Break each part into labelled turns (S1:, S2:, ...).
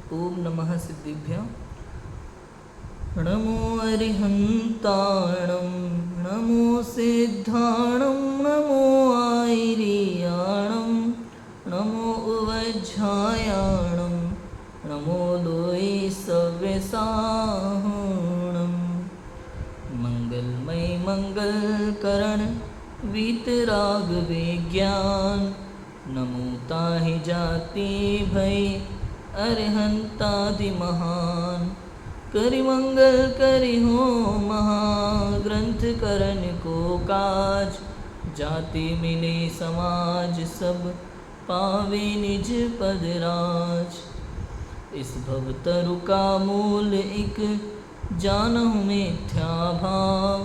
S1: ओम नमः सिद्धिभ्यां। नमो अरिहंताणं नमो सिद्धाणं नमो आयर्याणं नमो उवज्झायाणं नमो लोई सव्यसाहणं। मंगलमय मंगलकरण वीतराग विज्ञान नमो ताहि जाति भय अरिहंतादि महान। करि मंगल करि हो महाग्रंथ करण को काज जाति मिले समाज सब पावे निज पद राज। इस भव तरु का मूल एक जानहु मिथ्या भाव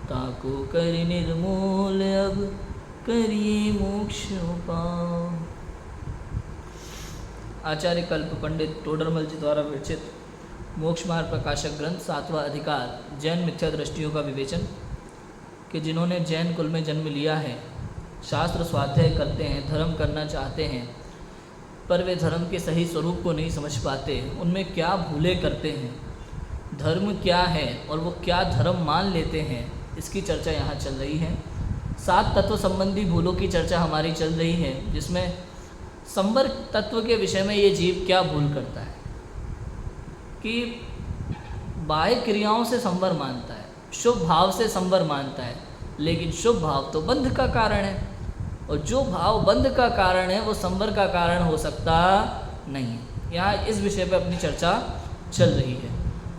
S1: ताको कर निर्मूल अब करिए मोक्ष पाव। आचार्य कल्प पंडित टोडरमल जी द्वारा विरचित मोक्ष मार्ग प्रकाशक ग्रंथ 7वां अधिकार जैन मिथ्या दृष्टियों का विवेचन। कि जिन्होंने जैन कुल में जन्म लिया है, शास्त्र स्वाध्याय करते हैं, धर्म करना चाहते हैं, पर वे धर्म के सही स्वरूप को नहीं समझ पाते, उनमें क्या भूलें करते हैं, धर्म क्या है और वो क्या धर्म मान लेते हैं, इसकी चर्चा यहाँ चल रही है। 7 तत्व संबंधी भूलों की चर्चा हमारी चल रही है, जिसमें संवर तत्व के विषय में ये जीव क्या भूल करता है कि बाह्य क्रियाओं से संवर मानता है, शुभ भाव से संवर मानता है, लेकिन शुभ भाव तो बंध का कारण है और जो भाव बंध का कारण है वो संवर का कारण हो सकता नहीं है। यहाँ इस विषय पर अपनी चर्चा चल रही है।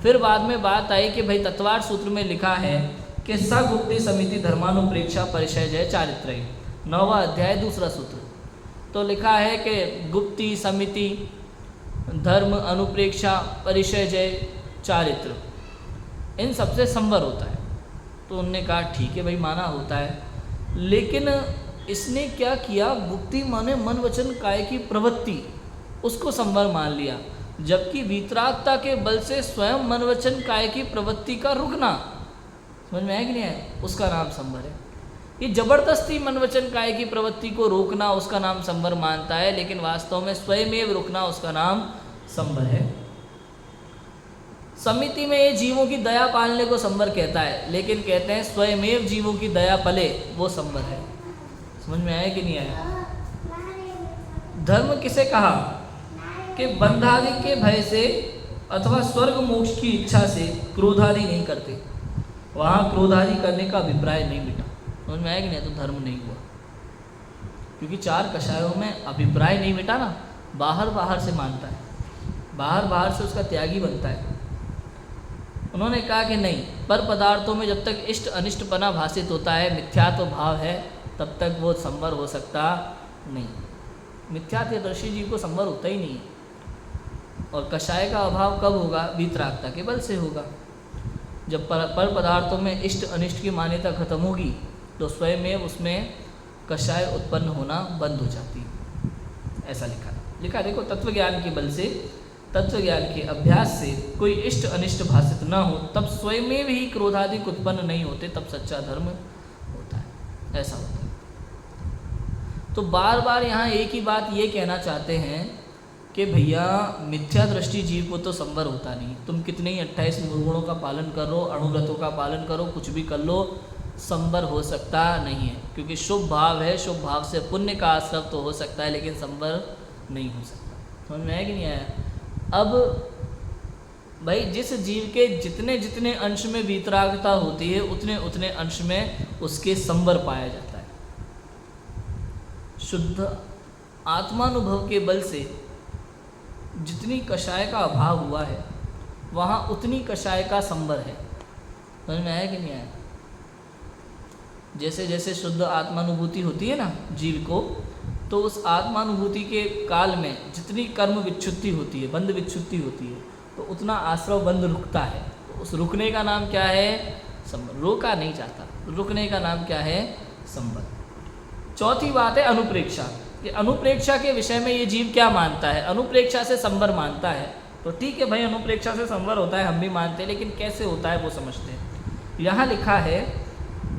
S1: फिर बाद में बात आई कि भाई तत्वार्थ सूत्र में लिखा है कि सगुप्ति समिति धर्मानुप्रेक्षा परिचय जय चारित्र, 9वां अध्याय 2रा सूत्र। तो लिखा है कि गुप्ती समिति धर्म अनुप्रेक्षा परिचय जय चारित्र इन सबसे संवर होता है। तो उनने कहा ठीक है भाई, माना होता है, लेकिन इसने क्या किया, गुप्ती माने मन वचन काय की प्रवृत्ति, उसको संवर मान लिया, जबकि वीतरागता के बल से स्वयं मन वचन काय की प्रवृत्ति का रुकना, समझ में आया कि नहीं है, उसका नाम संवर है। ये जबरदस्ती मन वचन काय की प्रवृत्ति को रोकना उसका नाम संवर मानता है, लेकिन वास्तव में स्वयमेव रुकना उसका नाम संवर है। समिति में ये जीवों की दया पालने को संवर कहता है, लेकिन कहते हैं स्वयमेव जीवों की दया पले वो संवर है। समझ में आया कि नहीं आया? धर्म किसे कहा कि बंधादि के भय से अथवा स्वर्ग मोक्ष की इच्छा से क्रोधादि नहीं करते, वहाँ क्रोधादि करने का अभिप्राय नहीं मिटा। समझ में आया कि नहीं? तो धर्म नहीं हुआ, क्योंकि 4 कषायों में अभिप्राय नहीं मिटा ना, बाहर से मानता है, बाहर से उसका त्यागी बनता है। उन्होंने कहा कि नहीं, पर पदार्थों में जब तक इष्ट अनिष्टपना भाषित होता है, मिथ्यात्व भाव है, तब तक वो संवर हो सकता नहीं। मिथ्यात्वदर्शी जीव को संवर होता ही नहीं है। और कषाय का अभाव कब होगा? वीतरागता के बल से होगा। जब पर पदार्थों में इष्ट अनिष्ट की मान्यता खत्म होगी तो स्वयं में उसमें कषाय उत्पन्न होना बंद हो जाती है। ऐसा लिखा देखो, तत्व ज्ञान के बल से, तत्व ज्ञान के अभ्यास से कोई इष्ट अनिष्ट भाषित न हो, तब स्वयं में भी क्रोधादि उत्पन्न नहीं होते, तब सच्चा धर्म होता है। ऐसा होता है। तो बार बार यहाँ एक ही बात ये कहना चाहते हैं कि भैया मिथ्या दृष्टि जीव को तो संवर होता नहीं। तुम कितने ही 28 गुणों का पालन करो, अणुव्रतों का पालन करो, कुछ भी कर लो, संवर हो सकता नहीं है, क्योंकि शुभ भाव है, शुभ भाव से पुण्य का आश्रव तो हो सकता है, लेकिन संवर नहीं हो सकता। समझ में आया कि नहीं आया? अब भाई जिस जीव के जितने जितने अंश में वीतरागता होती है, उतने उतने अंश में उसके संवर पाया जाता है। शुद्ध आत्मानुभव के बल से जितनी कषाय का अभाव हुआ है, वहाँ उतनी कषाय का संवर है। समझ में आया कि नहीं आया? जैसे जैसे शुद्ध आत्मानुभूति होती है ना जीव को, तो उस आत्मानुभूति के काल में जितनी कर्म विच्छुद्धि होती है, बंध विच्छुद्धि होती है, तो उतना आश्रव बंध रुकता है। तो उस रुकने का नाम क्या है? संवर। रोका नहीं जाता, रुकने का नाम क्या है? संवर। चौथी बात है अनुप्रेक्षा। कि अनुप्रेक्षा के विषय में ये जीव क्या मानता है? अनुप्रेक्षा से संवर मानता है। तो ठीक है भाई, अनुप्रेक्षा से संवर होता है, हम भी मानते हैं, लेकिन कैसे होता है वो समझते हैं। यहाँ लिखा है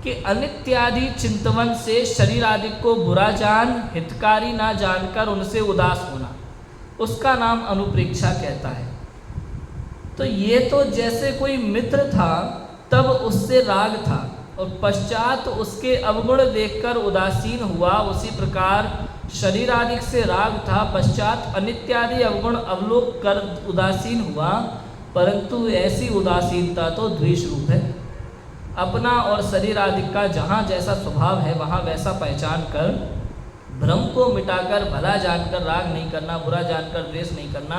S1: कि अनित्यादि चिंतवन से शरीर आदि को बुरा जान, हितकारी ना जानकर उनसे उदास होना। उसका नाम अनुप्रेक्षा कहता है। तो ये तो जैसे कोई मित्र था तब उससे राग था और पश्चात उसके अवगुण देखकर उदासीन हुआ, उसी प्रकार शरीर आदि से राग था, पश्चात अनित्यादि अवगुण अवलोक कर उदासीन हुआ, परंतु ऐसी उदासीनता तो द्वेष रूप है। अपना और शरीर आदि का जहाँ जैसा स्वभाव है वहाँ वैसा पहचान कर भ्रम को मिटाकर भला जानकर राग नहीं करना, बुरा जानकर द्वेष नहीं करना,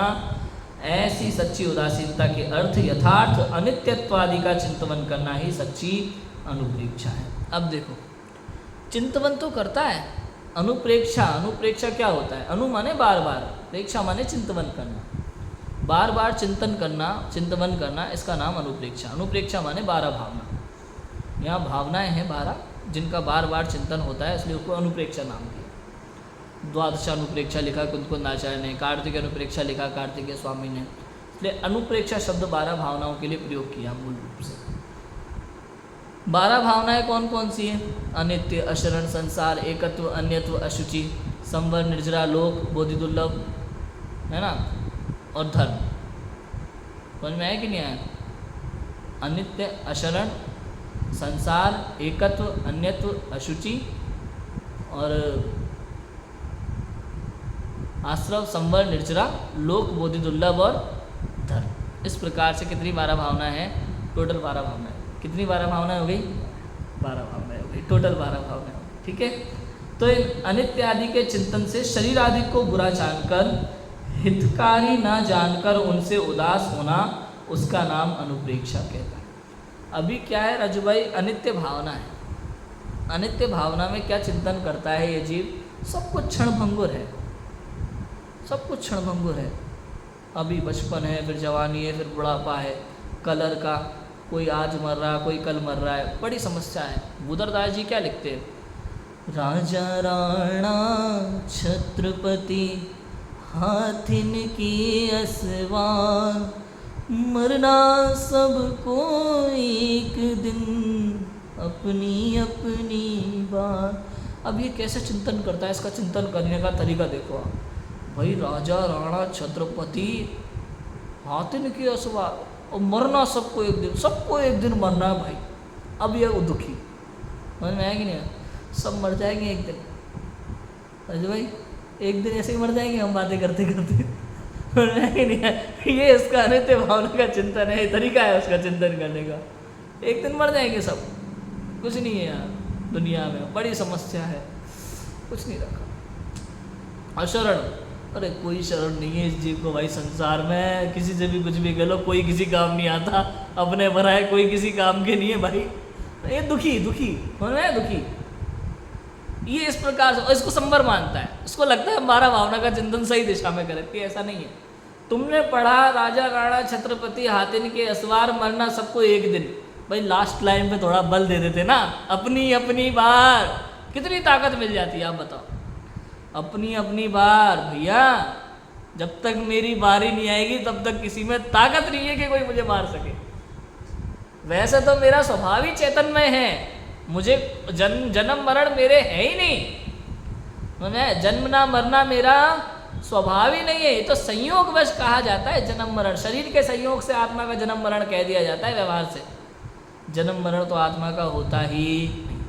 S1: ऐसी सच्ची उदासीनता के अर्थ यथार्थ अनित्यत्वादि का चिंतन करना ही सच्ची अनुप्रेक्षा है। अब देखो, चिंतन तो करता है, अनुप्रेक्षा क्या होता है? अनु माने बार बार, प्रेक्षा माने चिंतन करना, बार बार चिंतन करना, इसका नाम अनुप्रेक्षा। अनुप्रेक्षा माने 12 भावना। यहाँ भावनाएं हैं 12 जिनका बार बार चिंतन होता है, इसलिए उसको अनुप्रेक्षा नाम दिया। द्वादशानुप्रेक्षा लिखा कुंदकुंदाचार्य ने, कार्तिक अनुप्रेक्षा लिखा कार्तिकेय स्वामी ने, इसलिए अनुप्रेक्षा शब्द 12 भावनाओं के लिए प्रयोग किया मूल रूप से। 12 भावनाएं कौन कौन सी हैं? अनित्य, अशरण, संसार, एकत्व, अन्यत्व, अशुचि, संवर, निर्जरा, लोक, बोधि दुर्लभ, है ना, और धर्म। समझ में आया कि नहीं आया? अनित्य, अशरण, संसार, एकत्व, अन्यत्व, अशुचि और आश्रव, संवर, निर्जरा, लोक, बोधि दुर्लभ और धर्म। इस प्रकार से कितनी 12 भावना है? टोटल 12 भावना है। कितनी 12 भावनाएं हो गई? 12 भावनाएं हो गई, टोटल 12 भावनाएं हो गई। ठीक है, तो इन अनित्य आदि के चिंतन से शरीर आदि को बुरा जानकर, हितकारी ना जानकर उनसे उदास होना, उसका नाम अनुप्रेक्षा कहता है। अभी क्या है राजू भाई? अनित्य भावना है। अनित्य भावना में क्या चिंतन करता है ये जीव? सब कुछ क्षणभंगुर है, सब कुछ क्षणभंगुर है। अभी बचपन है, फिर जवानी है, फिर बुढ़ापा है, कलर का, कोई आज मर रहा, कोई कल मर रहा है, बड़ी समस्या है। बुदरदास जी क्या लिखते हैं? राजा राणा छत्रपति हाथिन की असवार, मरना सबको एक दिन अपनी अपनी बार। अब ये कैसे चिंतन करता है? इसका चिंतन करने का तरीका देखो आप भाई। राजा राणा छत्रपति हाथिन की असवार, और मरना सबको एक दिन, सबको एक दिन मरना है भाई। अब ये दुखी, समझ में आया कि नहीं? सब मर जाएंगे एक दिन राजू भाई, एक दिन ऐसे ही मर जाएंगे हम बातें करते करते। नहीं, ये इसका अनित्य भावना का चिंतन है, तरीका है उसका चिंतन करने का। एक दिन मर जाएंगे सब, कुछ नहीं है यार दुनिया में, बड़ी समस्या है, कुछ नहीं रखा। अशरण, अरे कोई शरण नहीं है इस जीव को भाई। संसार में किसी से भी कुछ भी कह लो, कोई किसी काम नहीं आता, अपने भरा है, कोई किसी काम के नहीं है भाई। ये दुखी होना है, दुखी। ये इस प्रकार से, इसको संवर मानता है, इसको लगता है हमारा भावना का चिंतन सही दिशा में करती है। ऐसा नहीं है। तुमने पढ़ा राजा राणा छत्रपति हाथिन के असवार, मरना सबको एक दिन, भाई लास्ट लाइन पे थोड़ा बल दे देते ना, अपनी अपनी बार, कितनी ताकत मिल जाती है आप बताओ। अपनी अपनी बार भैया, जब तक मेरी बारी नहीं आएगी तब तक किसी में ताकत नहीं है कि कोई मुझे मार सके। वैसे तो मेरा स्वभाव ही चैतन्य है, मुझे जन्म मरण मेरे है ही नहीं, मैं जन्मना मरना मेरा स्वभाव ही नहीं है। ये तो संयोगवश कहा जाता है जन्म मरण, शरीर के संयोग से आत्मा का जन्म मरण कह दिया जाता है व्यवहार से। जन्म मरण तो आत्मा का होता ही नहीं।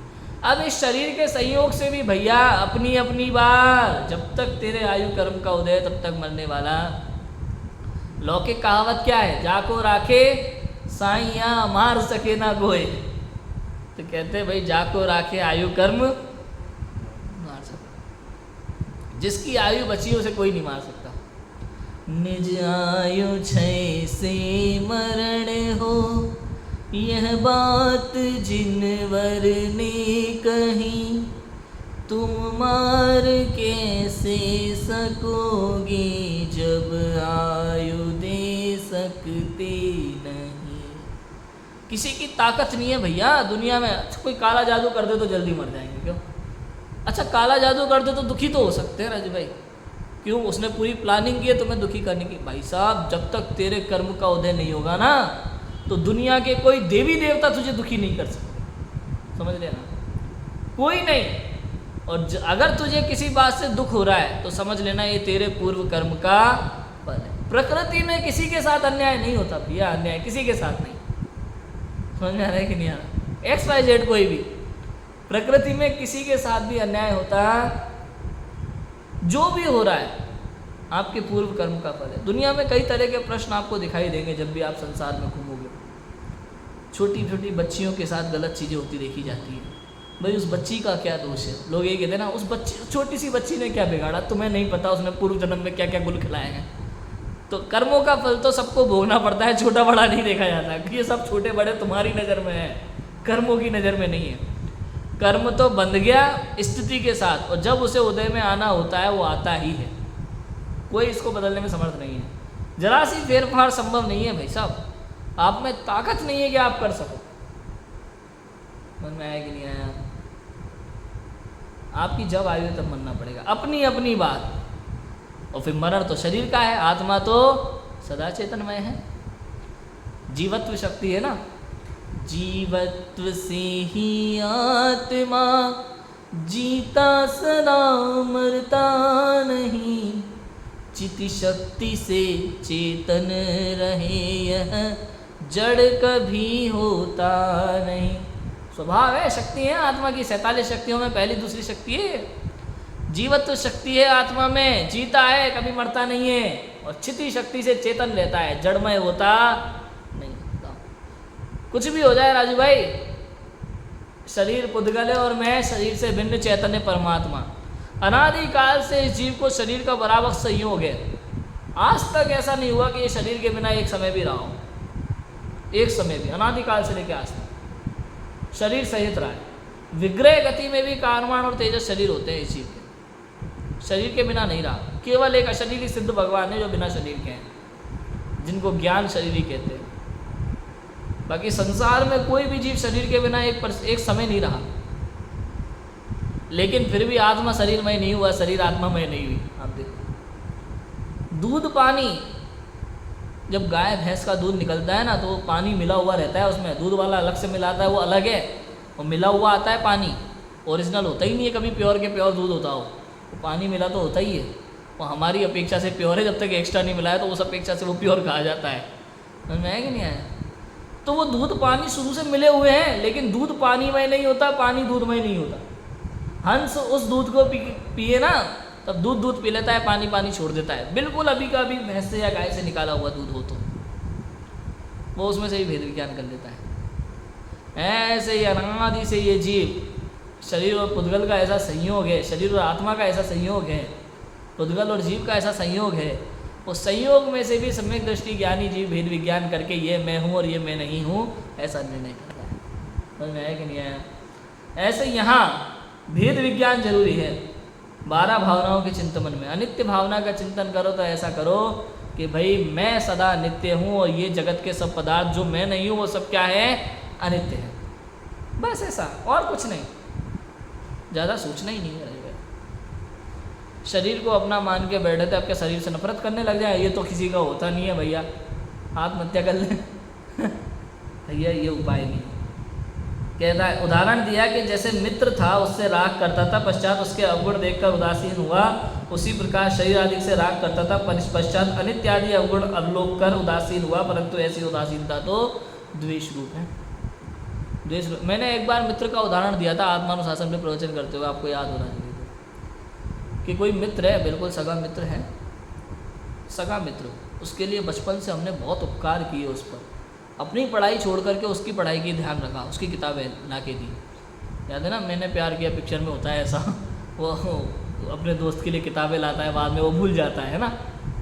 S1: अब इस शरीर के संयोग से भी भैया अपनी अपनी बार, जब तक तेरे आयु कर्म का उदय तब तक मरने वाला। लौकिक कहावत क्या है? जाको राखे साइया मार सके ना कोई। तो कहते भाई जाको राखे आयु कर्म मार सकता, जिसकी आयु बची उसे कोई नहीं मार सकता। निज आयु क्षय से मरण हो, यह बात जिनवर ने कही, तुम मार कैसे सकोगे जब आयु दे सकते नहीं। किसी की ताकत नहीं है भैया दुनिया में। कोई काला जादू कर दे तो जल्दी मर जाएंगे, क्यों? अच्छा काला जादू कर दे तो दुखी तो हो सकते हैं राजू भाई, क्यों? उसने पूरी प्लानिंग की है तुम्हें दुखी करने की। भाई साहब जब तक तेरे कर्म का उदय नहीं होगा ना, तो दुनिया के कोई देवी देवता तुझे दुखी नहीं कर सकते, समझ लेना, कोई नहीं। और अगर तुझे किसी बात से दुख हो रहा है तो समझ लेना ये तेरे पूर्व कर्म का फल है। प्रकृति में किसी के साथ अन्याय नहीं होता भैया, अन्याय किसी के साथ नहीं। समझ में आ रहा है कि नहीं आ रहा? XYZ कोई भी, प्रकृति में किसी के साथ भी अन्याय होता, जो भी हो रहा है आपके पूर्व कर्म का फल है। दुनिया में कई तरह के प्रश्न आपको दिखाई देंगे जब भी आप संसार में घूमोगे। छोटी छोटी बच्चियों के साथ गलत चीज़ें होती देखी जाती हैं। भाई उस बच्ची का क्या दोष है? लोग ये कहते हैं ना, उस बच्ची, छोटी सी बच्ची ने क्या बिगाड़ा, तुम्हें नहीं पता उसने पूर्व जन्म में क्या क्या गुल खिलाए हैं। तो कर्मों का फल तो सबको भोगना पड़ता है, छोटा बड़ा नहीं देखा जाता। ये सब छोटे बड़े तुम्हारी नज़र में है, कर्मों की नज़र में नहीं है। कर्म तो बंध गया स्थिति के साथ, और जब उसे उदय में आना होता है वो आता ही है, कोई इसको बदलने में समर्थ नहीं है। जरा सी फेरफार संभव नहीं है भाई साहब, आप में ताकत नहीं है कि आप कर सको। मन में आया कि नहीं आया? आपकी जब आयु है तब मनना पड़ेगा अपनी अपनी बात। और फिर मरण तो शरीर का है, आत्मा तो सदा चेतनमय है। जीवत्व शक्ति है ना, जीवत्व से ही आत्मा जीता सदा मरता नहीं, चिति शक्ति से चेतन रहे यह जड़ कभी होता नहीं। स्वभाव है, शक्ति है आत्मा की। 47 शक्तियों में पहली दूसरी शक्ति है जीवत्व शक्ति है। आत्मा में जीता है, कभी मरता नहीं है, और चिति शक्ति से चेतन लेता है, जड़मय होता नहीं। कुछ भी हो जाए राजू भाई, शरीर पुद्गल है और मैं शरीर से भिन्न चैतन्य परमात्मा। अनादिकाल से इस जीव को शरीर का बराबर संयोग है। आज तक ऐसा नहीं हुआ कि ये शरीर के बिना एक समय भी रहा हो, एक समय भी, अनादिकाल से लेकर आज तक शरीर सहित रहा है। विग्रह गति में भी कारमान और तेजस शरीर होते हैं इस जीव के, शरीर के बिना नहीं रहा। केवल एक अशरीरी सिद्ध भगवान है जो बिना शरीर के हैं, जिनको ज्ञान शरीरी कहते हैं। बाकी संसार में कोई भी जीव शरीर के बिना एक समय नहीं रहा। लेकिन फिर भी आत्मा शरीरमय नहीं हुआ, शरीर आत्मामय नहीं हुई। आप देखो दूध पानी, जब गाय भैंस का दूध निकलता है ना तो पानी मिला हुआ रहता है उसमें, दूध वाला अलग से मिलाता है वो अलग है, और मिला हुआ आता है पानी, ओरिजिनल होता ही नहीं है कभी प्योर के प्योर दूध होता हो। तो पानी मिला तो होता ही है, वो हमारी अपेक्षा से प्योर है, जब तक एक्स्ट्रा नहीं मिला है तो उस अपेक्षा से वो प्योर कहा जाता है। समझ में आया कि नहीं आया? तो वो दूध पानी शुरू से मिले हुए हैं, लेकिन दूध पानीमय नहीं होता, पानी दूधमय नहीं होता। हंस उस दूध को पिए ना, तब दूध पी लेता है, पानी पानी छोड़ देता है। बिल्कुल अभी का अभी भैंस से या गाय से निकाला हुआ दूध हो तो वो उसमें से ही भेद विज्ञान कर लेता है। ऐसे ही अनादि से ये जीव, शरीर और पुद्गल का ऐसा संयोग है, शरीर और आत्मा का ऐसा संयोग है, पुद्गल और जीव का ऐसा संयोग है। उस संयोग में से भी सम्यक दृष्टि ज्ञानी जीव भेद विज्ञान करके ये मैं हूँ और ये मैं नहीं हूँ ऐसा निर्णय करता है। समझ में आया कि नहीं आया? ऐसे यहाँ भेद विज्ञान जरूरी है। 12 भावनाओं के चिंतन में अनित्य भावना का चिंतन करो तो ऐसा करो कि भाई मैं सदा नित्य हूँ और ये जगत के सब पदार्थ जो मैं नहीं हूँ वो सब क्या है? अनित्य है। बस ऐसा, और कुछ नहीं, ज़्यादा सोचना ही नहीं है। शरीर को अपना मान के बैठे थे, आपके शरीर से नफरत करने लग जाए, ये तो किसी का होता नहीं है भैया, आत्महत्या कर ले भैया ये उपाय नहीं। कहता है, उदाहरण दिया कि जैसे मित्र था उससे राग करता था, पश्चात उसके अवगुण देखकर उदासीन हुआ, उसी प्रकार शरीर आदि से राग करता था, पश्चात अनित्य आदि अवगुण अवलोक कर उदासीन हुआ, परंतु ऐसी उदासीनता तो द्वेष रूप है। द्वेष रूप। मैंने एक बार मित्र का उदाहरण दिया था आत्मानुशासन में प्रवचन करते हुए, आपको याद होना चाहिए कि कोई मित्र है, बिल्कुल सगा मित्र है, सगा मित्र, उसके लिए बचपन से हमने बहुत उपकार किए, उस पर अपनी पढ़ाई छोड़ करके उसकी पढ़ाई की ध्यान रखा, उसकी किताबें ला के दी। याद है ना, मैंने प्यार किया पिक्चर में होता है ऐसा, वो अपने दोस्त के लिए किताबें लाता है, बाद में वो भूल जाता है ना,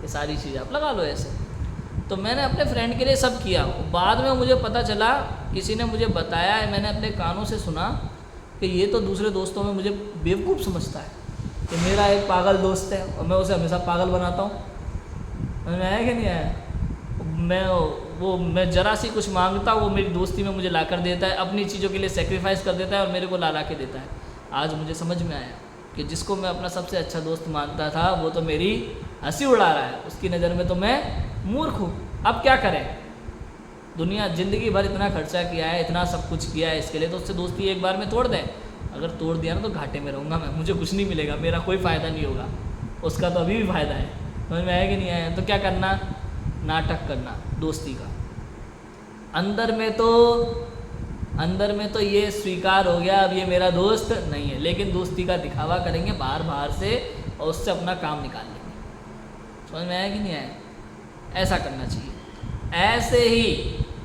S1: ये सारी चीज़ें आप लगा लो ऐसे। तो मैंने अपने फ्रेंड के लिए सब किया, बाद में मुझे पता चला, किसी ने मुझे बताया है, मैंने अपने कानों से सुना कि ये तो दूसरे दोस्तों में मुझे बेवकूफ़ समझता है कि मेरा एक पागल दोस्त है और मैं उसे हमेशा पागल बनाता हूँ। समझ में आया कि नहीं आया? मैं ज़रा सी कुछ मांगता हूँ, वो मेरी दोस्ती में मुझे ला कर देता है, अपनी चीज़ों के लिए सेक्रीफाइस कर देता है और मेरे को ला के देता है। आज मुझे समझ में आया कि जिसको मैं अपना सबसे अच्छा दोस्त मानता था वो तो मेरी हंसी उड़ा रहा है, उसकी नज़र में तो मैं मूर्ख हूँ। अब क्या करें? दुनिया ज़िंदगी भर इतना खर्चा किया है, इतना सब कुछ किया है इसके लिए, तो उससे दोस्ती एक बार में तोड़ दें? अगर तोड़ दिया ना तो घाटे में रहूँगा मैं, मुझे कुछ नहीं मिलेगा, मेरा कोई फ़ायदा नहीं होगा, उसका तो अभी भी फ़ायदा है। समझ में आया कि नहीं आया? तो क्या करना, नाटक करना दोस्ती का। अंदर में तो ये स्वीकार हो गया अब ये मेरा दोस्त नहीं है, लेकिन दोस्ती का दिखावा करेंगे बाहर से और उससे अपना काम निकाल लेंगे। समझ में आया कि नहीं आया? ऐसा करना चाहिए। ऐसे ही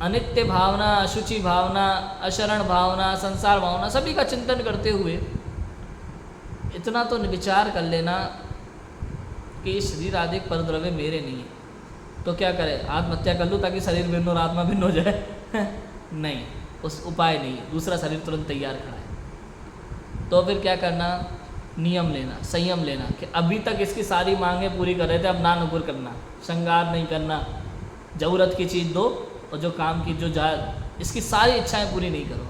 S1: अनित्य भावना, अशुचि भावना, अशरण भावना, संसार भावना सभी का चिंतन करते हुए इतना तो विचार कर लेना कि ये शरीर आदि परद्रव्य मेरे नहीं है, तो क्या करें, आत्महत्या कर लूँ ताकि शरीर भिन्न और आत्मा भिन्न हो जाए नहीं, उस उपाय नहीं है, दूसरा शरीर तुरंत तैयार खड़ा है। तो फिर क्या करना, नियम लेना, संयम लेना कि अभी तक इसकी सारी मांगें पूरी कर रहे थे, अब ना नुकुर करना, श्रृंगार नहीं करना, ज़रूरत की चीज़ दो और जो काम की जो जा इसकी सारी इच्छाएं पूरी नहीं करो,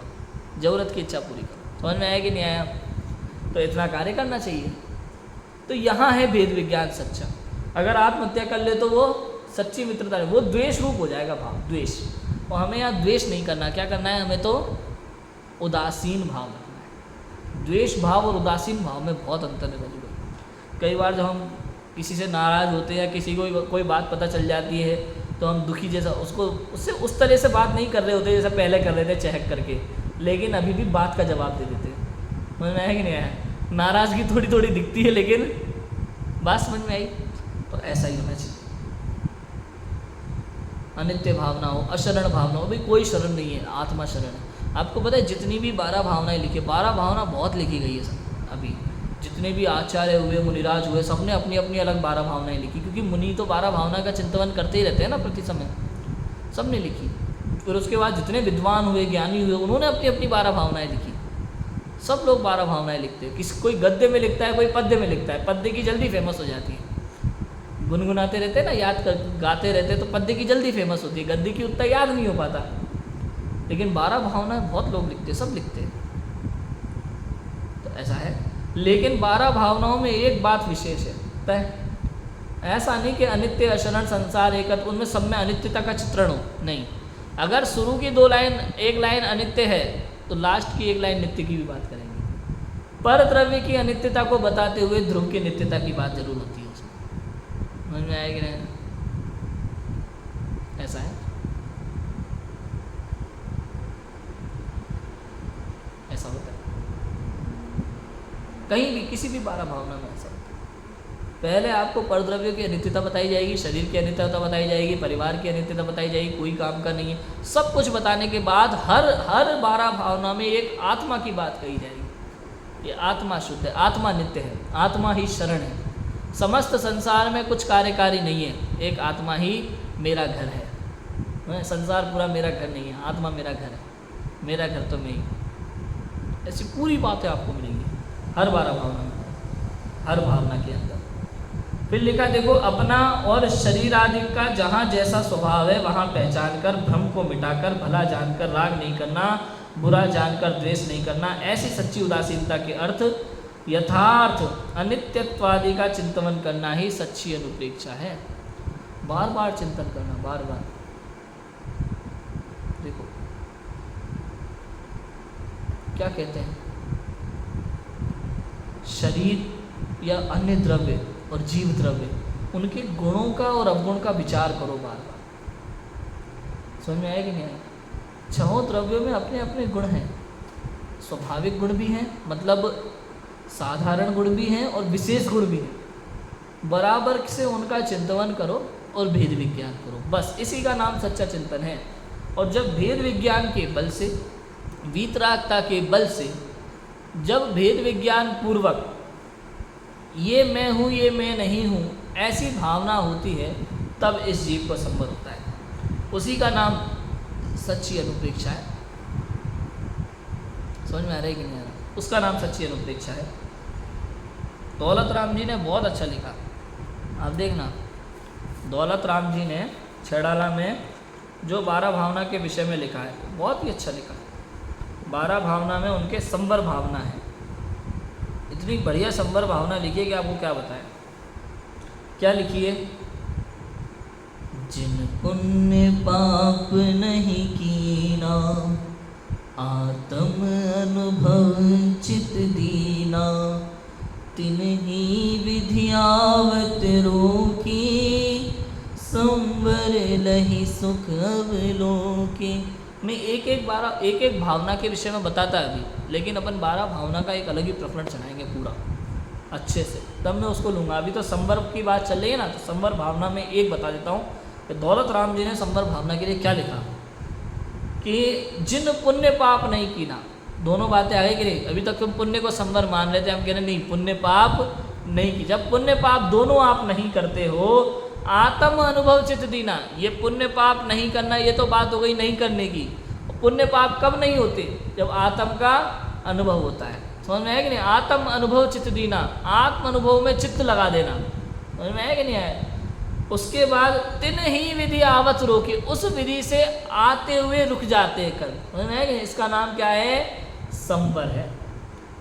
S1: ज़रूरत की इच्छा पूरी करो। समझ में आया कि नहीं आया? तो इतना कार्य करना चाहिए। तो यहाँ है भेद विज्ञान सच्चा। अगर आत्महत्या कर ले तो वो सच्ची मित्रता है, वो द्वेष रूप हो जाएगा भाव, द्वेष। और हमें यहाँ द्वेष नहीं करना, क्या करना है, हमें तो उदासीन भाव रखना है। द्वेष भाव और उदासीन भाव में बहुत अंतर है भाई। कई बार जब हम किसी से नाराज़ होते हैं या किसी को कोई बात पता चल जाती है तो हम दुखी जैसा उससे उस तरह से बात नहीं कर रहे होते जैसा पहले कर रहे थे चहक करके, लेकिन अभी भी बात का जवाब दे देते हैं। समझ में आया कि नहीं आया? नाराज़गी थोड़ी थोड़ी दिखती है लेकिन बात समझ में आई? तो ऐसा ही होना चाहिए। अनित्य भावना हो, अशरण भावना हो, भाई कोई शरण नहीं है, आत्मा शरण है। आपको पता है जितनी भी 12 भावनाएं लिखी, 12 भावना बहुत लिखी गई है सब। अभी जितने भी आचार्य हुए, मुनिराज हुए, सबने अपनी अपनी अलग 12 भावनाएं लिखी, क्योंकि मुनि तो 12 भावना का चिंतन करते ही रहते हैं ना प्रति समय, सबने लिखी। फिर उसके बाद जितने विद्वान हुए, ज्ञानी हुए, उन्होंने अपनी अपनी 12 भावनाएं लिखी। सब लोग 12 भावनाएं लिखते हैं। किसी कोई गद्य में लिखता है, कोई पद्य में लिखता है। पद्य की जल्दी फेमस हो जाती है, गुनगुनाते रहते हैं ना, याद कर गाते रहते हैं, तो पद्य की जल्दी फेमस होती है, गद्य की उतना याद नहीं हो पाता। लेकिन 12 भावना बहुत लोग लिखते हैं, सब लिखते हैं, तो ऐसा है। लेकिन 12 भावनाओं में एक बात विशेष है, तय ऐसा नहीं कि अनित्य, अशरण, संसार, एकत्व, उनमें सब में अनित्यता का चित्रण हो, नहीं। अगर शुरू की 2 लाइन, एक लाइन अनित्य है तो लास्ट की 1 लाइन नित्य की भी बात करेंगे। पर द्रव्य की अनित्यता को बताते हुए ध्रुव की नित्यता की बात जरूर होती है उसमें। समझ में आएगी नहीं? ऐसा है, ऐसा होता है कहीं भी, किसी भी 12 भावना में ऐसा होता है। पहले आपको परद्रव्य की अनित्यता बताई जाएगी, शरीर की अनित्यता बताई जाएगी, परिवार की अनित्यता बताई जाएगी, कोई काम का नहीं है, सब कुछ बताने के बाद हर 12 भावना में एक आत्मा की बात कही जाएगी। ये आत्मा शुद्ध है, आत्मा नित्य है, आत्मा ही शरण है। समस्त संसार में कुछ कार्यकारी नहीं है, एक आत्मा ही मेरा घर है। संसार पूरा मेरा घर नहीं है, आत्मा मेरा घर है, मेरा घर तो मैं ही। ऐसी पूरी बातें आपको मिलेंगी हर 12 भावना में, हर भावना के अंदर। फिर लिखा देखो, अपना और शरीर आदि का जहाँ जैसा स्वभाव है वहाँ पहचान कर भ्रम को मिटाकर भला जानकर राग नहीं करना, बुरा जानकर द्वेष नहीं करना, ऐसी सच्ची उदासीनता के अर्थ यथार्थ अनित्यत्वादि का चिंतन करना ही सच्ची अनुप्रेक्षा है। बार बार चिंतन करना, बार बार। देखो क्या कहते हैं, शरीर या अन्य द्रव्य और जीव द्रव्य, उनके गुणों का और अवगुण का विचार करो बार बार। समझ में आया कि नहीं आया? 6 द्रव्यों में अपने अपने गुण हैं, स्वाभाविक गुण भी हैं, मतलब साधारण गुण भी हैं और विशेष गुण भी हैं। बराबर से उनका चिंतन करो और भेद विज्ञान करो, बस इसी का नाम सच्चा चिंतन है। और जब भेद विज्ञान के बल से, वीतरागता के बल से, जब भेद विज्ञान पूर्वक ये मैं हूँ, ये मैं नहीं हूँ, ऐसी भावना होती है, तब इस जीव को संभव होता है। उसी का नाम सच्ची अनुप्रेक्षा है। समझ में आ रहा है कि नहीं आ रहा? उसका नाम सच्ची अनुप्रेक्षा है। दौलत राम जी ने बहुत अच्छा लिखा, आप देखना, दौलत राम जी ने छेड़ाला में जो 12 भावना के विषय में लिखा है, बहुत ही अच्छा लिखा है। 12 भावना में उनके संवर भावना है, इतनी बढ़िया संवर भावना लिखी है कि आपको क्या बताएं। क्या लिखी है? जिन पुण्य पाप नहीं कीना, आत्म अनुभव चित तिन ही विधियावत रोकी, संवर लही सुख अवलोकी। मैं एक एक भावना के विषय में बताता है अभी, लेकिन अपन 12 भावना का एक अलग ही प्रकरण चलाएंगे पूरा अच्छे से, तब मैं उसको लूँगा। अभी तो संवर की बात चल रही है ना, तो संवर भावना में एक बता देता हूँ कि दौलत राम जी ने संवर भावना के लिए क्या लिखा कि जिन पुण्य पाप नहीं कीना, दोनों बातें आ गई कि नहीं। अभी तक तुम पुण्य को संवर मान रहे थे, हम कह रहे नहीं, पुण्य पाप नहीं की। जब पुण्य पाप दोनों आप नहीं करते हो, आत्म अनुभव चित्त दीना, ये पुण्य पाप नहीं करना, ये तो बात हो गई नहीं करने की। पुण्य पाप कब नहीं होते? जब आत्म का अनुभव होता है। समझ में है कि नहीं? आत्म अनुभव चित्त दीना, आत्म अनुभव में चित्त लगा देना। समझ में है कि नहीं है? उसके बाद तिन ही विधि आवत रोके, उस विधि से आते हुए रुक जाते हैं कर्म। समझ में है कि नहीं? इसका नाम क्या है? संवर है।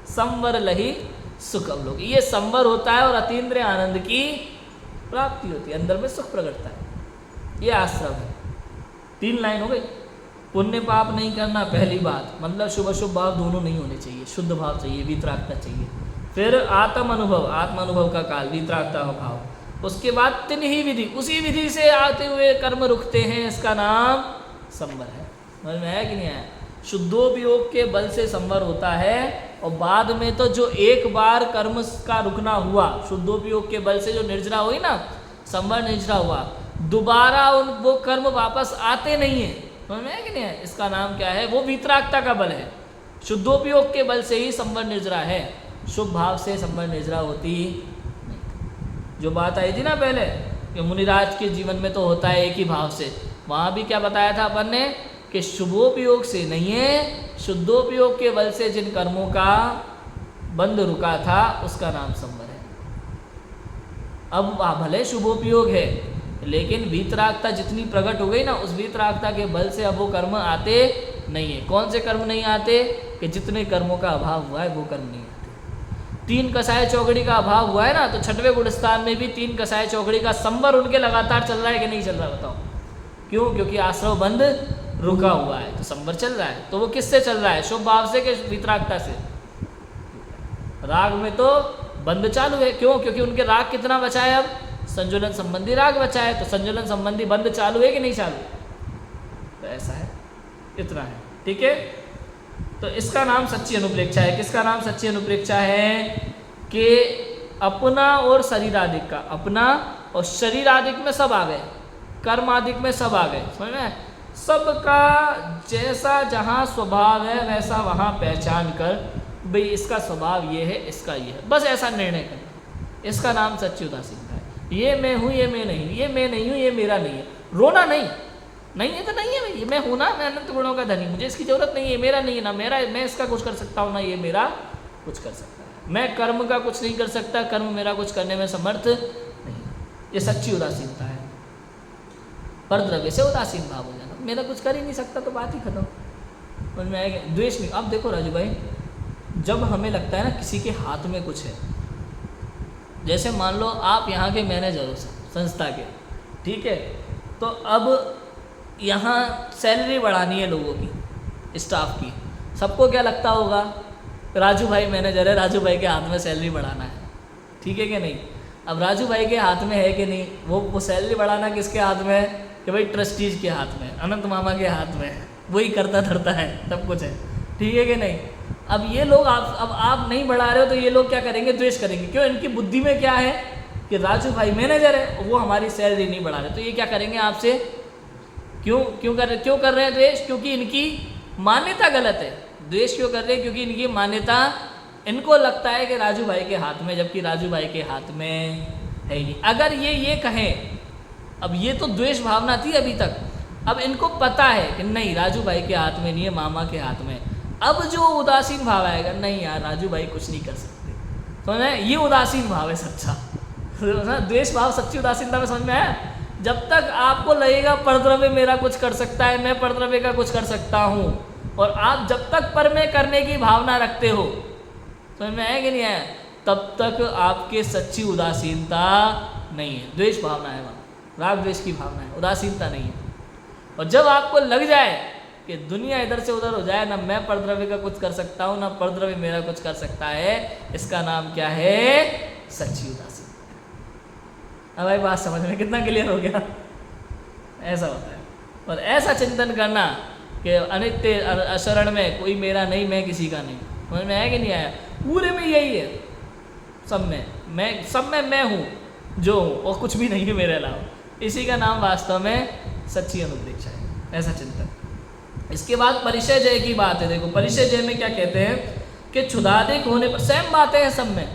S1: संवर लही सुख अवलोकी, ये संवर होता है और अतीन्द्रिय आनंद की प्राप्ति होती है, अंदर में सुख प्रकटता है। ये आश्रम है। 3 लाइन हो गई। पुण्य पाप नहीं करना पहली बात, मतलब शुभ अशुभ भाव दोनों नहीं होने चाहिए, शुद्ध भाव चाहिए, वीतरागता चाहिए। फिर आत्म अनुभव का काल, वीतरागता भाव। उसके बाद 3 ही विधि, उसी विधि से आते हुए कर्म रुकते हैं, इसका नाम संवर है। समझ में है कि नहीं है? शुद्धोपयोग के बल से संवर होता है, और बाद में तो जो एक बार कर्म का रुकना हुआ, शुद्धोपयोग के बल से जो निर्जरा हुई ना, संवर निर्जरा हुआ, दोबारा वो कर्म वापस आते नहीं है। समझ में है कि नहीं है? इसका नाम क्या है? वो वीतरागता का बल है। शुद्धोपयोग के बल से ही संवर निर्जरा है, शुभ भाव से संवर निर्जरा होती नहीं। जो बात आई थी ना पहले कि मुनिराज के जीवन में तो होता है एक ही भाव से, वहाँ भी क्या बताया था अपन ने कि शुभोपयोग से नहीं है, शुद्धोपयोग के बल से जिन कर्मों का बंध रुका था, उसका नाम संवर है। अब भले शुभोपयोग है, लेकिन वीतरागता जितनी प्रकट हो गई ना, उस वीतरागता के बल से अब वो कर्म आते नहीं है। कौन से कर्म नहीं आते? कि जितने कर्मों का अभाव हुआ है वो कर्म नहीं आते। 3 कसाय चौकड़ी का अभाव हुआ है ना, तो 6वें गुणस्थान में भी 3 कसाय चौकड़ी का संवर उनके लगातार चल रहा है कि नहीं चल रहा? बताओ क्यों? क्योंकि आश्रव बंध रुका हुआ है, तो संवर चल रहा है। तो वो किससे चल रहा है? शुभ भाव से कि वीतरागता से? राग में तो बंध चालू है। क्यों? क्योंकि उनके राग कितना बचा है? अब संजुलन संबंधी राग बचा है, तो संजुलन संबंधी बंध चालू है कि नहीं चालू? तो ऐसा है, इतना है। ठीक है, तो इसका नाम सच्ची अनुप्रेक्षा है। किसका नाम सच्ची अनुप्रेक्षा है? कि अपना और शरीरादिक का, अपना और शरीरादिक में सब आ गए, कर्म आदिक में सब आ गए। समझ में? सबका जैसा जहाँ स्वभाव है वैसा वहाँ पहचान कर, भाई इसका स्वभाव ये है, इसका ये है, बस ऐसा निर्णय करना। इसका नाम सच्ची उदासीनता है। ये मैं हूँ, ये मैं नहीं हूँ, ये मैं नहीं हूँ, ये मेरा नहीं है। रोना नहीं, नहीं है तो नहीं है भाई, मैं हूँ ना, मैं अनंत गुणों का धनी, मुझे इसकी जरूरत नहीं है, मेरा नहीं है ना, मेरा, मैं इसका कुछ कर सकता हूँ ना ये मेरा कुछ कर सकता है, मैं कर्म का कुछ नहीं कर सकता, कर्म मेरा कुछ करने में समर्थ नहीं। ये सच्ची उदासीनता है। पर द्रव्य से उदासीन भाव हो जाना, मेरा कुछ कर ही नहीं सकता तो बात ही खत्म। समझ में आएगा? द्वेष नहीं। अब देखो राजू भाई, जब हमें लगता है ना किसी के हाथ में कुछ है, जैसे मान लो आप यहाँ के मैनेजर हो संस्था के, ठीक है, तो अब यहाँ सैलरी बढ़ानी है लोगों की, स्टाफ की, सबको क्या लगता होगा? राजू भाई मैनेजर है, राजू भाई के हाथ में सैलरी बढ़ाना है, ठीक है कि नहीं? अब राजू भाई के हाथ में है कि नहीं? वो सैलरी बढ़ाना किसके हाथ में है? कि भाई ट्रस्टीज के हाथ में, अनंत मामा के हाथ में है, वही करता धरता है, सब कुछ है, ठीक है कि नहीं? अब ये लोग अब आप नहीं बढ़ा रहे हो तो ये लोग क्या करेंगे? द्वेष करेंगे। क्यों? इनकी बुद्धि में क्या है कि राजू भाई मैनेजर है, वो हमारी सैलरी नहीं बढ़ा रहे, तो ये क्या करेंगे आपसे? क्यों कर रहे हैं द्वेष? क्योंकि इनकी मान्यता गलत है। द्वेष क्यों कर रहे हैं? क्योंकि इनकी मान्यता, इनको लगता है कि राजू भाई के हाथ में, जबकि राजू भाई के हाथ में है ही नहीं। अगर ये कहें, अब ये तो द्वेष भावना थी अभी तक, अब इनको पता है कि नहीं राजू भाई के हाथ में नहीं है, मामा के हाथ में। अब जो उदासीन भाव आएगा, नहीं यार राजू भाई कुछ नहीं कर सकते, समझ में? ये उदासीन भाव है सच्चा। द्वेष भाव सच्ची उदासीनता में समझ में आया? जब तक आपको लगेगा परद्रव्य मेरा कुछ कर सकता है, मैं परद्रव्य का कुछ कर सकता हूँ, और आप जब तक पर में करने की भावना रखते हो, समझ में आया कि नहीं आया? तब तक आपके सच्ची उदासीनता नहीं है, द्वेष भावना है वहाँ, राग द्वेष की भावना है, उदासीनता नहीं है। और जब आपको लग जाए कि दुनिया इधर से उधर हो जाए, ना मैं परद्रव्य का कुछ कर सकता हूँ ना परद्रव्य मेरा कुछ कर सकता है, इसका नाम क्या है? सच्ची उदासी। अब भाई बात समझ में कितना क्लियर हो गया? ऐसा होता है। और ऐसा चिंतन करना कि अनित्य अशरण में कोई मेरा नहीं, मैं किसी का नहीं, समझ में आया कि नहीं आया? पूरे में यही है, सब में मैं हूँ जो हूँ और कुछ भी नहीं है मेरे अलावा। इसी का नाम वास्तव में सच्ची अनुप्रेक्षा है, ऐसा चिंतन। इसके बाद परिचय जय की बात है। देखो परिचय जय में क्या कहते हैं कि क्षुधाधिक होने पर, सेम बातें हैं सब में,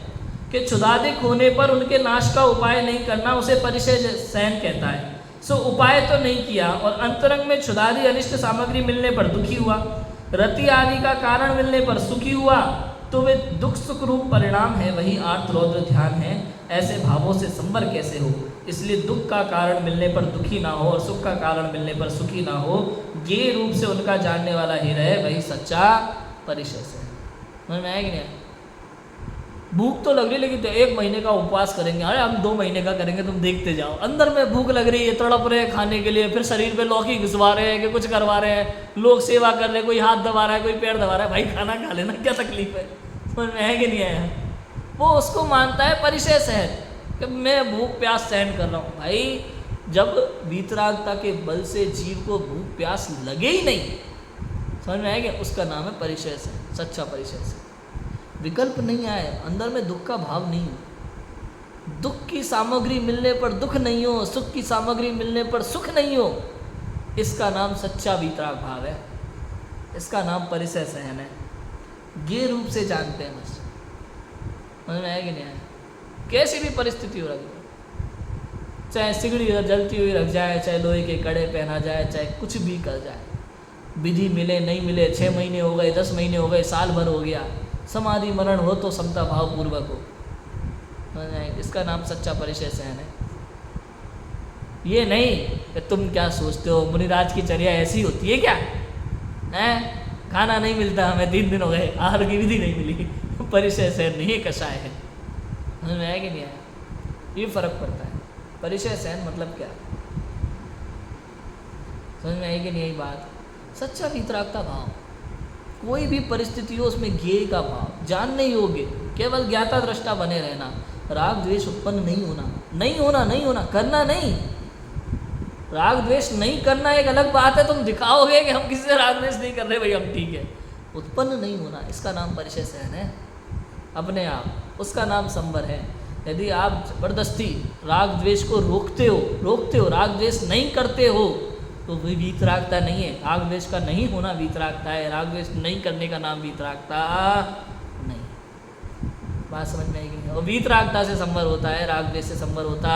S1: कि क्षुधाधिक होने पर उनके नाश का उपाय नहीं करना, उसे परिचय सहन कहता है। सो उपाय तो नहीं किया और अंतरंग में क्षुधादि अनिष्ट सामग्री मिलने पर दुखी हुआ, रति आदि का कारण मिलने पर सुखी हुआ, तो वे दुख सुख रूप परिणाम है, वही आर्त रौद्र ध्यान है। ऐसे भावों से संवर कैसे हो? इसलिए दुख का कारण मिलने पर दुखी ना हो और सुख का कारण मिलने पर सुखी ना हो, ये रूप से उनका जानने वाला ही रहे, वही सच्चा परिचय से। समझ में आया कि नहीं? भूख तो लग रही, लेकिन 1 महीने का उपवास करेंगे, अरे हम 2 महीने का करेंगे, तुम देखते जाओ। अंदर में भूख लग रही है, तड़प रहे हैं खाने के लिए, फिर शरीर पे लौकी घुसवा रहे हैं कि कुछ करवा रहे हैं, लोग सेवा कर रहे हैं, कोई हाथ दबा रहा है, कोई पैर दबा रहा है, भाई खाना खा लेना, क्या तकलीफ है? समझ में है कि नहीं आया? वो उसको मानता है परिचय सहन, कि मैं भूख प्यास सहन कर रहा हूँ। भाई जब वीतरागता के बल से जीव को भूख प्यास लगे ही नहीं, समझ में आएगा, उसका नाम है परिचय सहन, सच्चा परिचय सहन। विकल्प नहीं आए, अंदर में दुख का भाव नहीं हो, दुख की सामग्री मिलने पर दुख नहीं हो, सुख की सामग्री मिलने पर सुख नहीं हो, इसका नाम सच्चा वीतराग भाव है, इसका नाम परिचय सहन है। ये रूप से जानते हैं बस। समझ में आया कि नहीं आया? कैसी भी परिस्थिति हो रही, चाहे सिगड़ी जलती हुई रख जाए, चाहे लोहे के कड़े पहना जाए, चाहे कुछ भी कर जाए, विधि मिले नहीं मिले, 6 महीने हो गए, 10 महीने हो गए, साल भर हो गया, समाधि मरण हो तो समता भाव पूर्वक हो, इसका नाम सच्चा परिचय सहन है। ये नहीं कि तुम क्या सोचते हो, मुनिराज की चर्या ऐसी होती है क्या? हैं, खाना नहीं मिलता हमें, 3 दिन हो गए, आहार की विधि नहीं मिली, परिचय सहन नहीं, ये कषाय है। समझ में आया कि नहीं आया? ये फर्क पड़ता है। परिचय सहन मतलब क्या? समझ में आई कि नहीं? यही बात सच्चा वीतरागता भाव, कोई भी परिस्थिति हो उसमें ज्ञेय का भाव, जानने योग्य, केवल ज्ञाता दृष्टा बने रहना, राग द्वेष उत्पन्न नहीं होना, नहीं होना, नहीं होना, करना नहीं। राग द्वेष नहीं करना एक अलग बात है, तुम दिखाओगे कि हम किसी से राग द्वेष नहीं कर रहे, भाई हम ठीक है, उत्पन्न नहीं होना, इसका नाम परिचय सहन है अपने आप, उसका नाम संवर है। यदि आप जबरदस्ती राग द्वेष को रोकते हो, राग द्वेष नहीं करते हो, तो वही वीतरागता नहीं है। राग द्वेष का नहीं होना वीतरागता है, राग द्वेष नहीं करने का नाम वीतरागता नहीं। बात समझ में आएगी नहीं? और वीतरागता से संवर होता है, राग द्वेष से संवर होता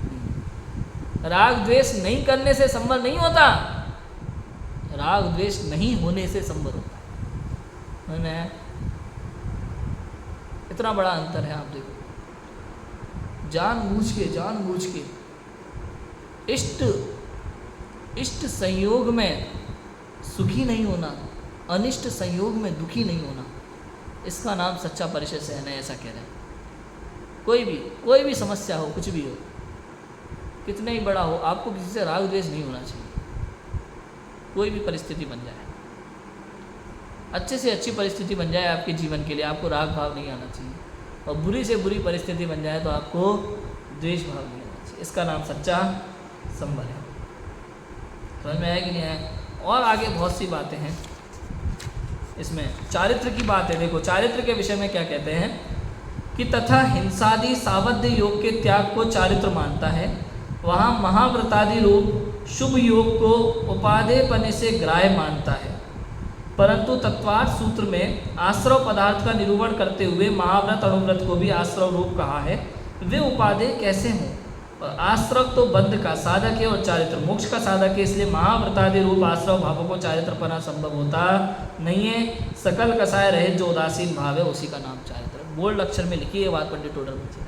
S1: नहीं। राग द्वेष नहीं करने से संवर नहीं होता, राग द्वेष नहीं होने से संवर होता है। इतना बड़ा अंतर है, आप देखो। जानबूझ के इष्ट संयोग में सुखी नहीं होना, अनिष्ट संयोग में दुखी नहीं होना, इसका नाम सच्चा परिचय सहन है, ऐसा कह रहे हैं। कोई भी समस्या हो, कुछ भी हो, कितने ही बड़ा हो, आपको किसी से राग द्वेष नहीं होना चाहिए। कोई भी परिस्थिति बन जाए, अच्छे से अच्छी परिस्थिति बन जाए आपके जीवन के लिए, आपको राग भाव नहीं आना चाहिए, और बुरी से बुरी परिस्थिति बन जाए तो आपको द्वेष भाव नहीं आना चाहिए। इसका नाम सच्चा संवर है। समझ में आया कि नहीं आया? और आगे बहुत सी बातें हैं इसमें। चारित्र की बात है, देखो चारित्र के विषय में क्या कहते हैं कि तथा हिंसादि सावध्य योग के त्याग को चारित्र मानता है, वहाँ महाव्रतादि रूप शुभ योग को उपादेयपने से ग्राह्य मानता है, परंतु तत्वार्थ सूत्र में आश्रव पदार्थ का निरूपण करते हुए महाव्रत अनुव्रत को भी आश्रव रूप कहा है। वे उपादेय कैसे हों? और आश्रव तो बद्ध का साधक है और चारित्र मोक्ष का साधक है, इसलिए महाव्रतादि रूप आश्रव भावों को चारित्रपना संभव होता नहीं है। सकल कसाय रहित जो उदासीन भाव है उसी का नाम चारित्र। बोल्ड अक्षर में लिखी है बात पंडित टोडरमल जी।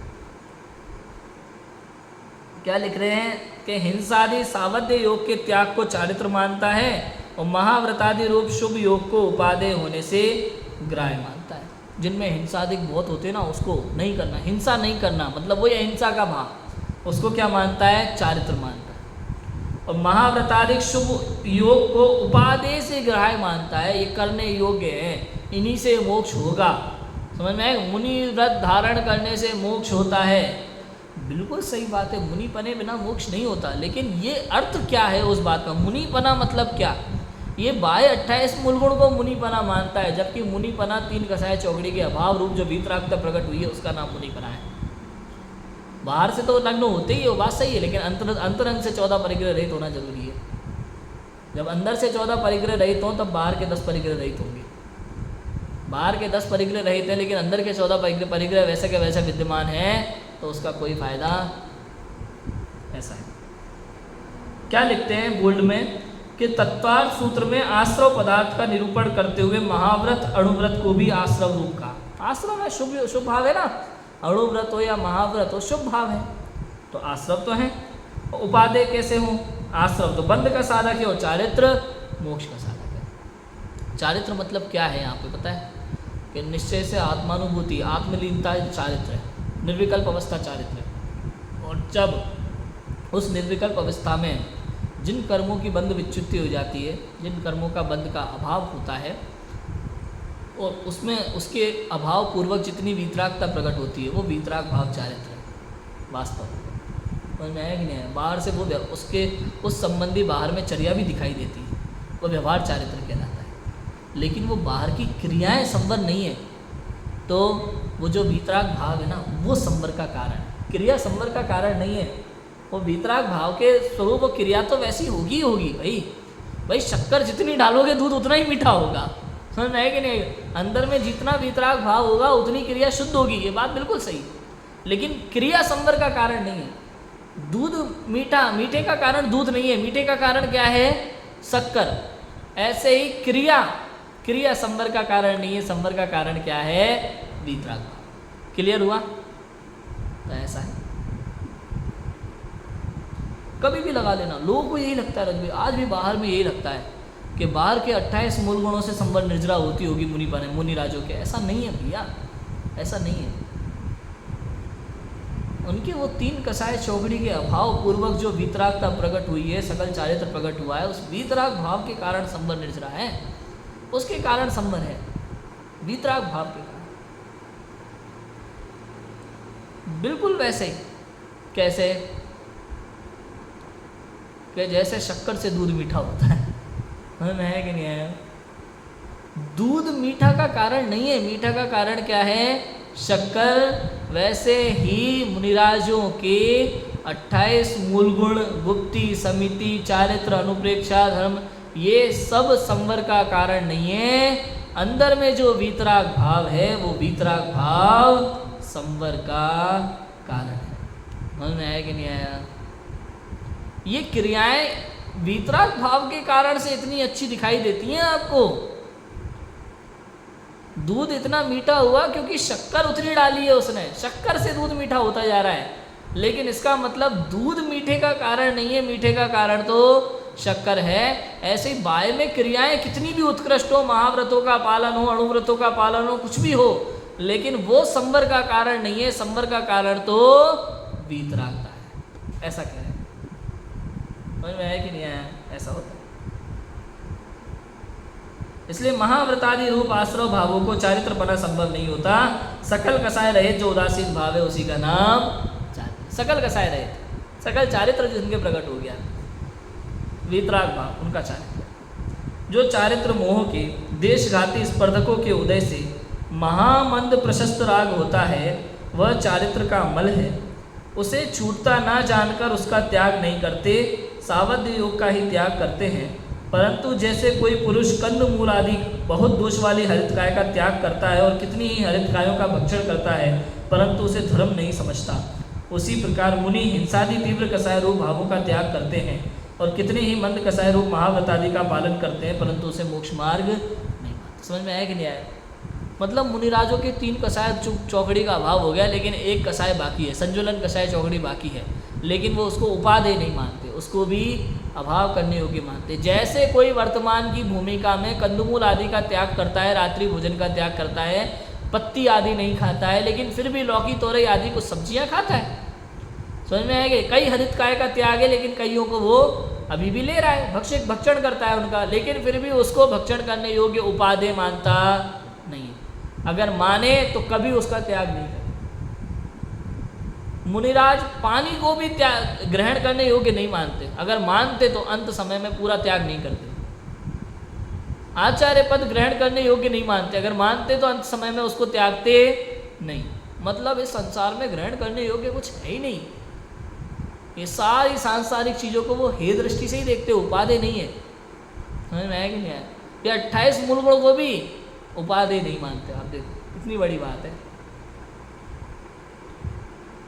S1: क्या लिख रहे हैं कि हिंसादि सावध्य योग के त्याग को चारित्र मानता है और महाव्रतादि रूप शुभ योग को उपादेय होने से ग्राह्य मानता है। जिनमें हिंसादिक बहुत होते हैं ना, उसको नहीं करना, हिंसा नहीं करना, मतलब वही अहिंसा का भाव, उसको क्या मानता है? चारित्र मानता है। और महाव्रताधिक शुभ योग को उपादेय से ग्राह्य मानता है, ये करने योग्य है, इन्हीं से मोक्ष होगा। समझ में आए? मुनि व्रत धारण करने से मोक्ष होता है, बिल्कुल सही बात है, मुनि पने बिना मोक्ष नहीं होता। लेकिन ये अर्थ क्या है उस बात का? मुनि पना मतलब क्या? ये बाह्य 28 मूलगुण को मुनिपना मानता है, जबकि मुनिपना 3 कसाय चौकड़ी के अभाव रूप जो वीतरागता प्रकट हुई है उसका नाम मुनिपना है। बाहर से तो नग्न होते ही, वो बात सही है, लेकिन अंतरंग से 14 परिग्रह रहित होना जरूरी है। जब अंदर से 14 परिग्रह रहित हों तब बाहर के 10 परिग्रह रहित होंगे। बाहर के 10 परिग्रह रहित हैं लेकिन अंदर के 14 परिग्रह वैसे के वैसे विद्यमान है, तो उसका कोई फायदा। ऐसा है। क्या लिखते हैं बोल्ड में कि तत्वार्थ सूत्र में आश्रव पदार्थ का निरूपण करते हुए महाव्रत अणुव्रत को भी आश्रव रूप का। आश्रव है, शुभ भाव है ना, अणुव्रत हो या महाव्रत हो शुभ भाव है, तो आश्रव तो है। उपादेय कैसे हो? आश्रव तो बंध का साधक है और चारित्र मोक्ष का साधक है। चारित्र मतलब क्या है यहाँ पे पता है? कि निश्चय से आत्मानुभूति, आत्मलीनता चारित्र है, निर्विकल्प अवस्था चारित्र है। और जब उस निर्विकल्प अवस्था में जिन कर्मों की बंध विच्युति हो जाती है, जिन कर्मों का बंध का अभाव होता है, और उसमें उसके अभाव पूर्वक जितनी वीतरागता प्रकट होती है वो वीतराग भाव चारित्र है वास्तव में। समझ में आया कि नहीं है? बाहर से वो उसके उस संबंधी बाहर में चर्या भी दिखाई देती है, वो व्यवहार चारित्र कहलाता है। लेकिन वो बाहर की क्रियाएं संवर नहीं है, तो वो जो वीतराग भाव है ना वो संवर का कारण है, क्रिया संवर का कारण नहीं है। वो वीतराग भाव के स्वरूप क्रिया तो वैसी होगी ही होगी भाई शक्कर जितनी डालोगे दूध उतना ही मीठा होगा। समझ में आए कि नहीं? अंदर में जितना वीतराग भाव होगा उतनी क्रिया शुद्ध होगी, ये बात बिल्कुल सही। लेकिन क्रिया संवर का कारण नहीं है। दूध मीठा, मीठे का कारण दूध नहीं है, मीठे का कारण क्या है? शक्कर। ऐसे ही क्रिया संवर का कारण नहीं है, संवर का कारण क्या है? वीतराग भाव। क्लियर हुआ? तो ऐसा है, कभी भी लगा लेना। लोगों को यही लगता है रजबी, आज भी बाहर में यही लगता है कि बाहर के 28 मूल गुणों से संवर निर्जरा होती होगी मुनि राजों के। ऐसा नहीं है भैया, ऐसा नहीं है। उनके वो 3 कसाय चौकड़ी के अभाव पूर्वक जो वीतरागता प्रकट हुई है, सकल चारित्र प्रकट हुआ है, उस वीतराग भाव के कारण संवर निर्जरा है, उसके कारण संवर है, वीतराग भाव के कारण। बिल्कुल वैसे ही कैसे कि जैसे शक्कर से दूध मीठा होता है, है कि नहीं है? दूध मीठा का कारण नहीं है, मीठा का कारण क्या है? शक्कर। वैसे ही मुनिराजों के 28 मूल गुण, गुप्ति, समिति, चारित्र, अनुप्रेक्षा, धर्म, ये सब संवर का कारण नहीं है। अंदर में जो वीतराग भाव है वो वीतराग भाव संवर का कारण है। समझ में आया कि नहीं आया? ये क्रियाएं वीतराग भाव के कारण से इतनी अच्छी दिखाई देती हैं आपको। दूध इतना मीठा हुआ क्योंकि शक्कर उतनी डाली है उसने, शक्कर से दूध मीठा होता जा रहा है। लेकिन इसका मतलब दूध मीठे का कारण नहीं है, मीठे का कारण तो शक्कर है। ऐसे ही बाह्य में क्रियाएं कितनी भी उत्कृष्ट हो, महाव्रतों का पालन हो, अणुव्रतों का पालन हो, कुछ भी हो, लेकिन वो संवर का कारण नहीं है, संवर का कारण तो वीतरागता है। ऐसा कह रहे हैं। समझ में आया कि नहीं आया? ऐसा होता है। इसलिए महाव्रतादि रूप आश्रव भावों को चारित्र बना संभव नहीं होता। सकल कसाय रहित जो उदासीन भाव है उसी का नाम चारित्र। सकल कसाय रहित, सकल चारित्र जिनके प्रकट हो गया, वीतराग भाव उनका चारित्र। जो चारित्र मोह के देशघाती स्पर्धकों के उदय से महामंद प्रशस्त राग होता है, वह चारित्र का मल है। उसे छूटता ना जानकर उसका त्याग नहीं करते, सावध्य योग का ही त्याग करते हैं। परंतु जैसे कोई पुरुष कंद मूल आदि बहुत दोष वाली हरितकाय का त्याग करता है और कितनी ही हरितकायों का भक्षण करता है, परंतु उसे धर्म नहीं समझता, उसी प्रकार मुनि हिंसादि तीव्र कसाय रूप भावों का त्याग करते हैं और कितने ही मंद कसाय रूप महाव्रतादि का पालन करते हैं, परंतु उसे मोक्ष मार्ग नहीं पाते। समझ में आया कि नहीं आया? मतलब मुनिराजों के 3 कसाय चौकड़ी का अभाव हो गया, लेकिन एक कसाय बाकी है, संजुलन कसाय चौकड़ी बाकी है, लेकिन वो उसको उपादेय नहीं मानते, उसको भी अभाव करने योग्य मानते। जैसे कोई वर्तमान की भूमिका में कंदमूल आदि का त्याग करता है, रात्रि भोजन का त्याग करता है, पत्ती आदि नहीं खाता है, लेकिन फिर भी लौकी तोरई आदि कुछ सब्जियां खाता है। समझ में आएगी? कई हरितकाय का त्याग है, लेकिन कईयों को वो अभी भी ले रहा है, भक्षण करता है उनका, लेकिन फिर भी उसको भक्षण करने योग्य उपादेय मानता नहीं है। अगर माने तो कभी उसका त्याग नहीं करे। मुनिराज पानी को भी त्याग ग्रहण करने योग्य नहीं मानते, अगर मानते तो अंत समय में पूरा त्याग नहीं करते। आचार्य पद ग्रहण करने योग्य नहीं मानते, अगर मानते तो अंत समय में उसको त्यागते नहीं। मतलब इस संसार में ग्रहण करने योग्य कुछ है ही नहीं। ये सारी सांसारिक चीज़ों को वो हे दृष्टि से ही देखते, उपादेय नहीं है। समझ में आया कि नहीं आया? ये 28 मूलगुणों को भी उपादेय नहीं मानते। आप देखो कितनी बड़ी बात है।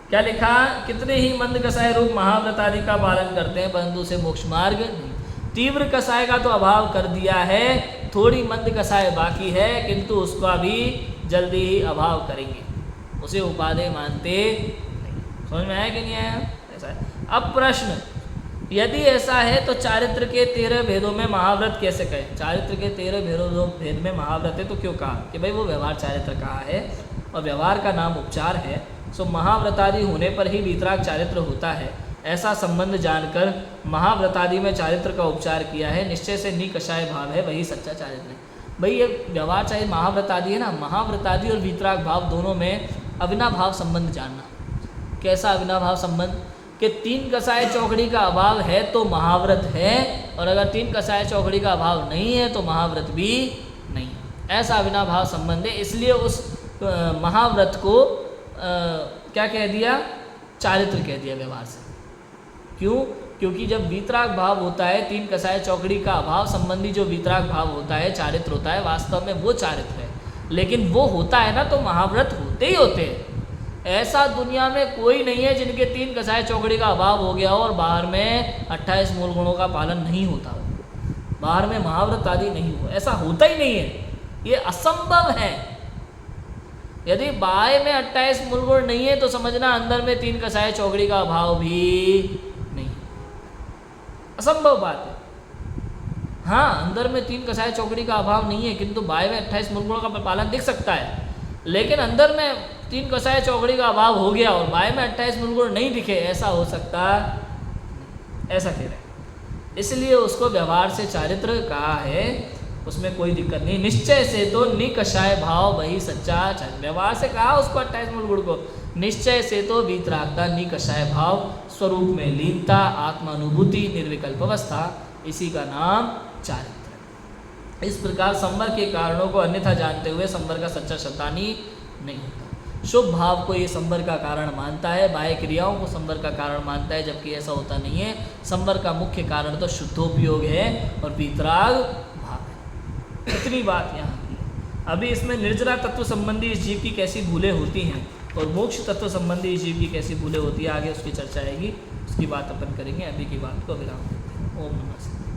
S1: क्या लिखा? कितने ही मंद कसाय रूप महाव्रत आदि का पालन करते हैं परंतु उसे मोक्ष मार्ग नहीं। तीव्र कसाय का तो अभाव कर दिया है, थोड़ी मंद कसाय बाकी है, किंतु उसका भी जल्दी ही अभाव करेंगे, उसे उपादेय मानते नहीं। समझ में आया कि नहीं आया? ऐसा है। अब प्रश्न, यदि ऐसा है तो चारित्र के 13 भेदों में महाव्रत कैसे कहे? चारित्र के 13 भेद में महाव्रत है तो क्यों कहा? कि भाई वो व्यवहार चारित्र कहा है और व्यवहार का नाम उपचार है, सो महाव्रतादि होने पर ही वीतराग चारित्र होता है। ऐसा संबंध जानकर महाव्रतादि में चारित्र का उपचार किया है। निश्चय से निकषाय भाव है, वही सच्चा चारित्र है। भाई ये व्यवहार चाहे महाव्रतादि है ना, महाव्रतादि और वीतराग भाव दोनों में अविनाभाव संबंध जानना। कैसा अविनाभाव संबंध? कि 3 कसाय चौकड़ी का अभाव है तो महाव्रत है, और अगर 3 कसाय चौकड़ी का अभाव नहीं है तो महाव्रत भी नहीं है। ऐसा अविनाभाव संबंध है। इसलिए उस महाव्रत को क्या कह दिया? चारित्र कह दिया व्यवहार से। क्यों? क्योंकि जब वीतराग भाव होता है, 3 कसाय चौकड़ी का अभाव संबंधी जो वीतराग भाव होता है, चारित्र होता है, वास्तव में वो चारित्र है। लेकिन वो होता है ना तो महाव्रत होते ही होते हैं। ऐसा दुनिया में कोई नहीं है जिनके 3 कसाय चौकड़ी का अभाव हो गया हो और बाहर में 28 मूल गुणों का पालन नहीं होता हो, बाहर में महाव्रत आदि नहीं हो, ऐसा होता ही नहीं है। ये असंभव है। यदि बाह्य में 28 मूल गुण नहीं है तो समझना अंदर में 3 कसाय चौकड़ी का अभाव भी नहीं, असंभव बात है। हाँ, अंदर में 3 कसाय चौकड़ी का अभाव नहीं है, किंतु बाह्य में 28 मूल गुणों का पालन दिख सकता है। लेकिन अंदर में 3 कसाय चौकड़ी का अभाव हो गया और बाह्य में 28 मूल गुण नहीं दिखे, ऐसा हो सकता? ऐसा कह रहे। इसलिए उसको व्यवहार से चारित्र कहा है, उसमें कोई दिक्कत नहीं। निश्चय से तो निकषाय भाव वही सच्चा चारित्र। व्यवहार से कहा उसको 28 मूल गुण को, निश्चय से तो वीतरागता, निकषाय भाव, स्वरूप में लीनता, आत्मानुभूति, निर्विकल्प अवस्था, इसी का नाम चारित्र। इस प्रकार संवर के कारणों को अन्यथा जानते हुए संवर का सच्चा शतानी नहीं होता। शुभ भाव को ये संवर का कारण मानता है, बाह्य क्रियाओं को संवर का कारण मानता है, जबकि ऐसा होता नहीं है। संवर का मुख्य कारण तो शुद्धोपयोग है और वीतराग भाव है। इतनी बात यहाँ की। अभी इसमें निर्जरा तत्व संबंधी इस जीव की कैसी भूलें होती हैं और मोक्ष तत्व संबंधी इस जीव की कैसी भूलें होती है, आगे उसकी चर्चा आएगी, उसकी बात अपन करेंगे। अभी की बात को विराम देते हैं। ओम नमः शिवाय।